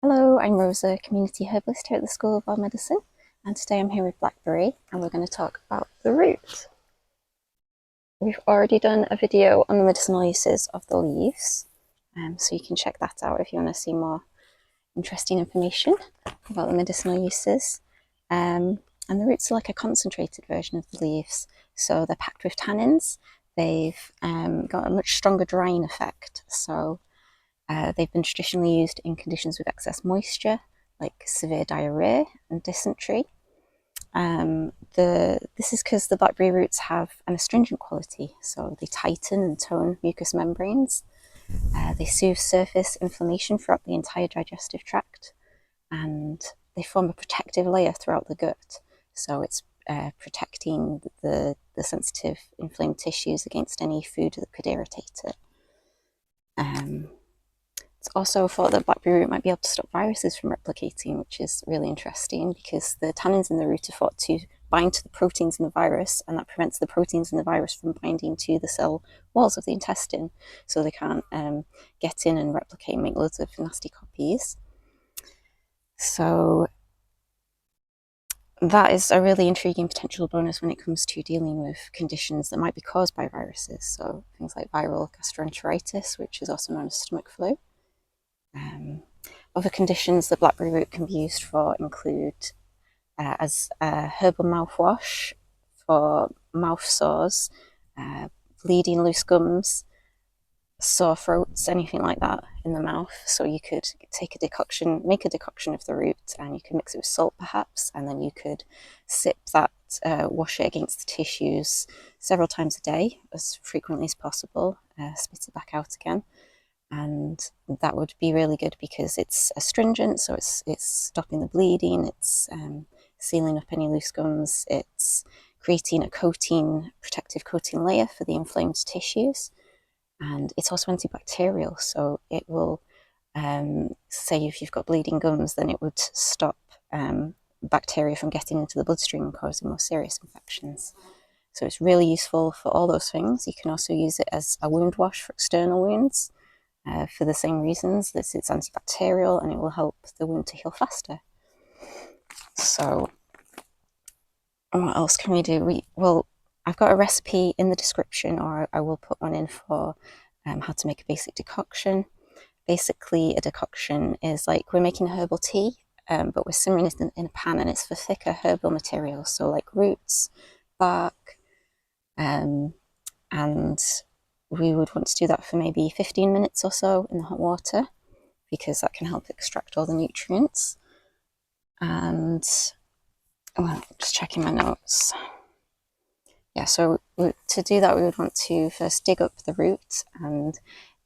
Hello, I'm Rosa, community herbalist here at the School of Wild Medicine, and today I'm here with Blackberry and we're going to talk about the root. We've already done a video on the medicinal uses of the leaves, so you can check that out if you want to see more interesting information about the medicinal uses. And the roots are like a concentrated version of the leaves, so they're packed with tannins. They've got a much stronger drying effect, so they've been traditionally used in conditions with excess moisture, like severe diarrhea and dysentery. This is because the blackberry roots have an astringent quality, so they tighten and tone mucous membranes. They soothe surface inflammation throughout the entire digestive tract, and they form a protective layer throughout the gut. So it's protecting the sensitive inflamed tissues against any food that could irritate it. It's also thought that blackberry root might be able to stop viruses from replicating, which is really interesting because the tannins in the root are thought to bind to the proteins in the virus, and that prevents the proteins in the virus from binding to the cell walls of the intestine, so they can't get in and replicate and make loads of nasty copies. So that is a really intriguing potential bonus when it comes to dealing with conditions that might be caused by viruses. So things like viral gastroenteritis, which is also known as stomach flu. Other conditions that blackberry root can be used for include as a herbal mouthwash for mouth sores, bleeding, loose gums, sore throats, anything like that in the mouth. So you could take a decoction, make a decoction of the root, and you could mix it with salt perhaps, and then you could sip that, wash it against the tissues several times a day, as frequently as possible, spit it back out again. And that would be really good because it's astringent, so it's stopping the bleeding, it's sealing up any loose gums, it's creating a coating, protective coating layer for the inflamed tissues, and it's also antibacterial, so it will say if you've got bleeding gums, then it would stop bacteria from getting into the bloodstream and causing more serious infections. So it's really useful for all those things. You can also use it as a wound wash for external wounds. For the same reasons, that it's antibacterial and it will help the wound to heal faster. So what else can we do? Well, I've got a recipe in the description, or I will put one in for how to make a basic decoction. Basically, a decoction is like we're making a herbal tea, but we're simmering it in a pan, and it's for thicker herbal materials, so like roots, bark, and we would want to do that for maybe 15 minutes or so in the hot water because that can help extract all the nutrients. And well, just checking my notes. Yeah, so to do that, we would want to first dig up the root, and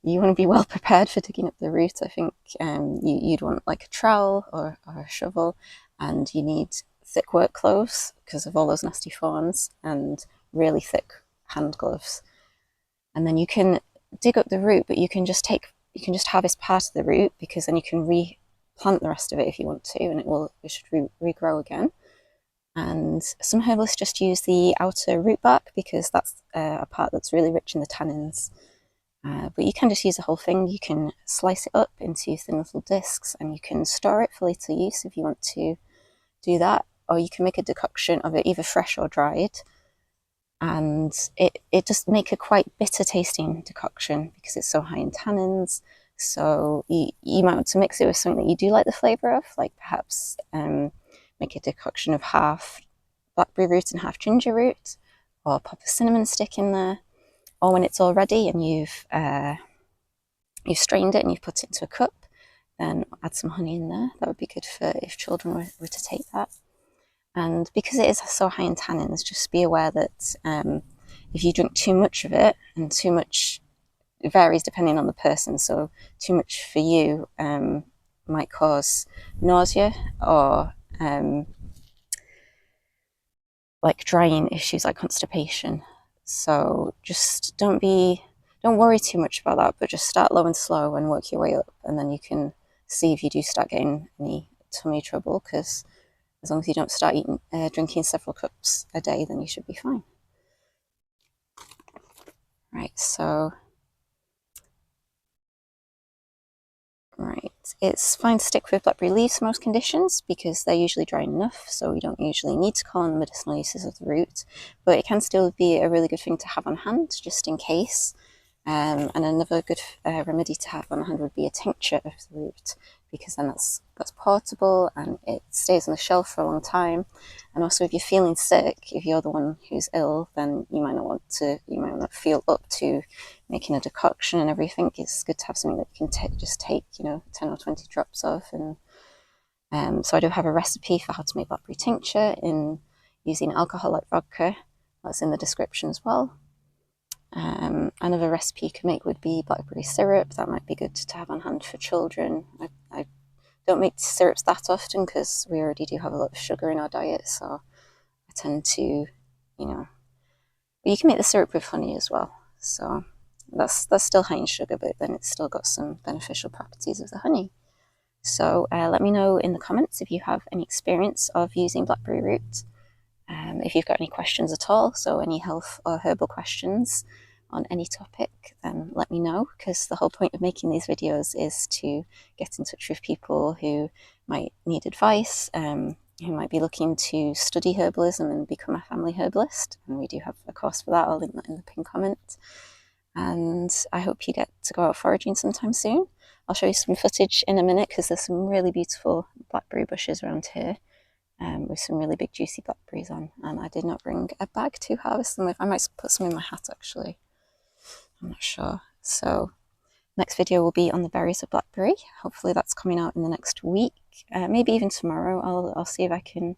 you want to be well prepared for digging up the root. I think you'd want like a trowel or a shovel, and you need thick work clothes because of all those nasty thorns, and really thick hand gloves. And then you can dig up the root, but you can just harvest part of the root, because then you can replant the rest of it if you want to, and it should regrow again. And some herbalists just use the outer root bark because that's a part that's really rich in the tannins. But you can just use the whole thing. You can slice it up into thin little discs, and you can store it for later use if you want to do that. Or you can make a decoction of it, either fresh or dried. And it just make a quite bitter tasting decoction because it's so high in tannins. So you might want to mix it with something that you do like the flavour of, like perhaps make a decoction of half blackberry root and half ginger root, or pop a cinnamon stick in there. Or when it's all ready and you've strained it and you've put it into a cup, then add some honey in there. That would be good for if children were to take that. And because it is so high in tannins, just be aware that if you drink too much of it, and too much, it varies depending on the person, so too much for you might cause nausea or like drying issues like constipation. So just don't worry too much about that, but just start low and slow and work your way up, and then you can see if you do start getting any tummy trouble, because as long as you don't start drinking several cups a day, then you should be fine. Right, so Right, it's fine to stick with blackberry leaves for most conditions because they're usually dry enough, so we don't usually need to call on the medicinal uses of the root, but it can still be a really good thing to have on hand just in case. And another good remedy to have on hand would be a tincture of the root, because then that's portable and it stays on the shelf for a long time. And also, if you're feeling sick, if you're the one who's ill, then you might not feel up to making a decoction and everything. It's good to have something that you can just take, 10 or 20 drops of. And so I do have a recipe for how to make blackberry tincture in using alcohol like vodka. That's in the description as well. Another recipe you could make would be blackberry syrup. That might be good to have on hand for children. I don't make syrups that often because we already do have a lot of sugar in our diet, so I tend to, but you can make the syrup with honey as well. So that's still high in sugar, but then it's still got some beneficial properties of the honey. So let me know in the comments if you have any experience of using blackberry root. If you've got any questions at all, so any health or herbal questions on any topic, then let me know, because the whole point of making these videos is to get in touch with people who might need advice, who might be looking to study herbalism and become a family herbalist. And we do have a course for that. I'll link that in the pinned comment. And I hope you get to go out foraging sometime soon. I'll show you some footage in a minute because there's some really beautiful blackberry bushes around here. With some really big juicy blackberries on, and I did not bring a bag to harvest them with. I might put some in my hat actually, I'm not sure. So next video will be on the berries of blackberry. Hopefully that's coming out in the next week, maybe even tomorrow. I'll see if I can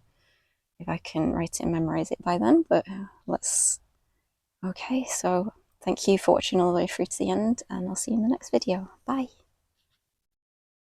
write it and memorize it by then, but okay, so thank you for watching all the way through to the end, and I'll see you in the next video. Bye.